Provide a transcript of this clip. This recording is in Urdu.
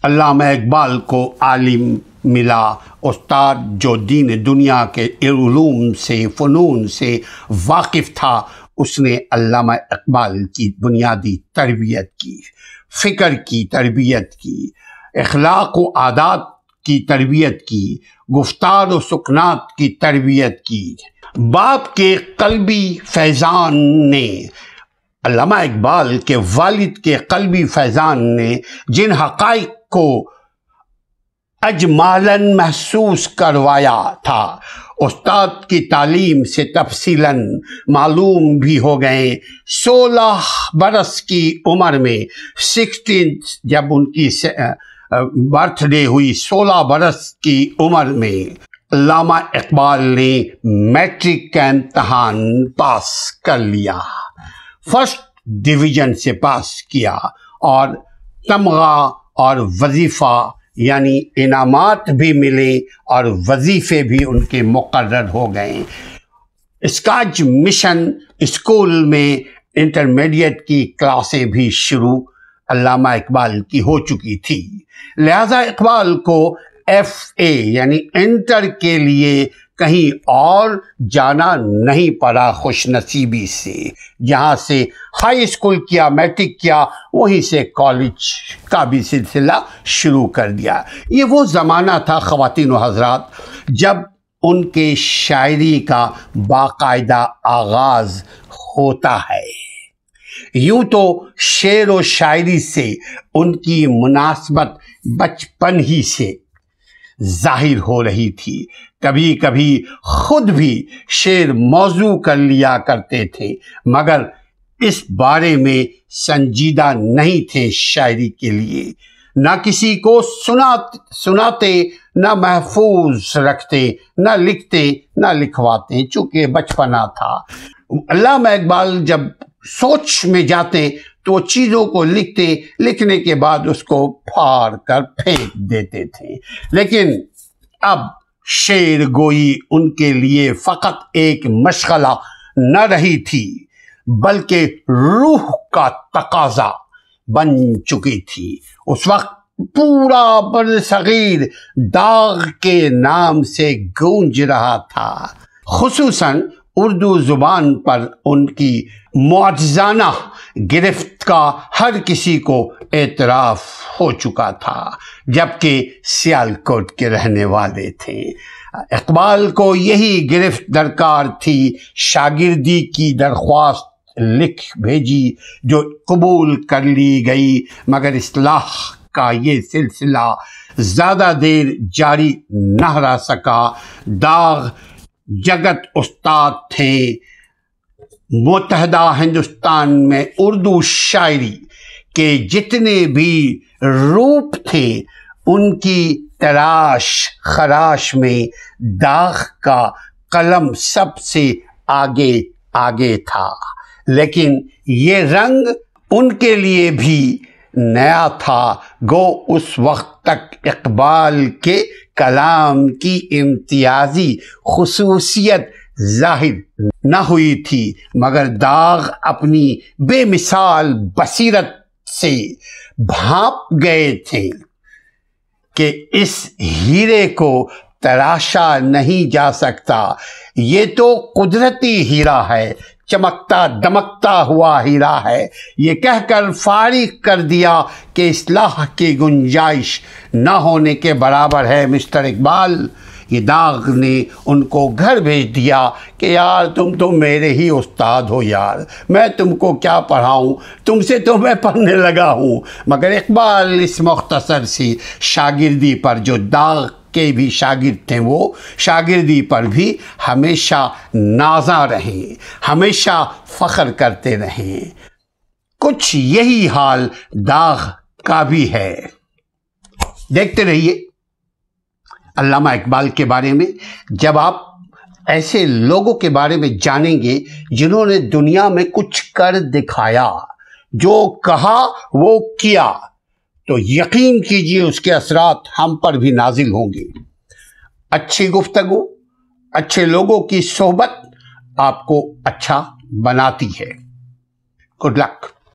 علامہ اقبال کو عالم ملا، استاد جو دین دنیا کے علوم سے، فنون سے واقف تھا، اس نے علامہ اقبال کی بنیادی تربیت کی، فکر کی تربیت کی، اخلاق و عادات کی تربیت کی، گفتار و سکنات کی تربیت کی۔ باپ کے قلبی فیضان نے، علامہ اقبال کے والد کے قلبی فیضان نے جن حقائق کو اجمالاً محسوس کروایا تھا، استاد کی تعلیم سے تفصیلاً معلوم بھی ہو گئے۔ 16 برس کی عمر میں، 16 جب ان کی برتھ ڈے ہوئی، 16 برس کی عمر میں علامہ اقبال نے میٹرک کا امتحان پاس کر لیا، فرسٹ ڈویژن سے پاس کیا، اور تمغہ اور وظیفہ یعنی انعامات بھی ملے اور وظیفے بھی ان کے مقرر ہو گئے۔ اسکاچ مشن اسکول میں انٹرمیڈیٹ کی کلاسیں بھی شروع علامہ اقبال کی ہو چکی تھی، لہذا اقبال کو FA یعنی انٹر کے لیے کہیں اور جانا نہیں پڑا، خوش نصیبی سے۔ جہاں سے ہائی اسکول کیا، میٹرک کیا، وہیں سے کالج کا بھی سلسلہ شروع کر دیا۔ یہ وہ زمانہ تھا خواتین و حضرات جب ان کے شاعری کا باقاعدہ آغاز ہوتا ہے۔ یوں تو شعر و شاعری سے ان کی مناسبت بچپن ہی سے ظاہر ہو رہی تھی، کبھی کبھی خود بھی شعر موضوع کر لیا کرتے تھے، مگر اس بارے میں سنجیدہ نہیں تھے شاعری کے لیے، نہ کسی کو سناتے، نہ محفوظ رکھتے، نہ لکھتے، نہ لکھواتے، چونکہ بچپنا تھا۔ علامہ اقبال جب سوچ میں جاتے تو چیزوں کو لکھنے کے بعد اس کو پھاڑ کر پھینک دیتے تھے، لیکن اب شعر گوئی ان کے لیے فقط ایک مشغلہ نہ رہی تھی بلکہ روح کا تقاضا بن چکی تھی۔ اس وقت پورا برصغیر داغ کے نام سے گونج رہا تھا، خصوصاً اردو زبان پر ان کی معجزانہ گرفت کا ہر کسی کو اعتراف ہو چکا تھا، جبکہ سیالکوٹ کے رہنے والے تھے۔ اقبال کو یہی گرفت درکار تھی، شاگردی کی درخواست لکھ بھیجی جو قبول کر لی گئی، مگر اصلاح کا یہ سلسلہ زیادہ دیر جاری نہ رہ سکا۔ داغ جگت استاد تھے۔ متحدہ ہندوستان میں اردو شاعری کے جتنے بھی روپ تھے، ان کی تراش خراش میں داغ کا قلم سب سے آگے تھا، لیکن یہ رنگ ان کے لیے بھی نیا تھا۔ گو اس وقت تک اقبال کے کلام کی امتیازی خصوصیت ظاہر نہ ہوئی تھی، مگر داغ اپنی بے مثال بصیرت سے بھانپ گئے تھے کہ اس ہیرے کو تراشا نہیں جا سکتا، یہ تو قدرتی ہیرا ہے، چمکتا دمکتا ہوا ہیرا ہے، یہ کہہ کر فارغ کر دیا کہ اصلاح کی گنجائش نہ ہونے کے برابر ہے۔ مسٹر اقبال، یہ داغ نے ان کو گھر بھیج دیا کہ یار تم تو میرے ہی استاد ہو یار، میں تم کو کیا پڑھاؤں، تم سے تو میں پڑھنے لگا ہوں۔ مگر اقبال اس مختصر سی شاگردی پر، جو داغ کے بھی شاگرد تھے، وہ شاگردی پر بھی ہمیشہ نازاں رہیں، ہمیشہ فخر کرتے رہیں۔ کچھ یہی حال داغ کا بھی ہے۔ دیکھتے رہیے علامہ اقبال کے بارے میں، جب آپ ایسے لوگوں کے بارے میں جانیں گے جنہوں نے دنیا میں کچھ کر دکھایا، جو کہا وہ کیا، تو یقین کیجئے اس کے اثرات ہم پر بھی نازل ہوں گے۔ اچھی گفتگو، اچھے لوگوں کی صحبت آپ کو اچھا بناتی ہے۔ Good luck.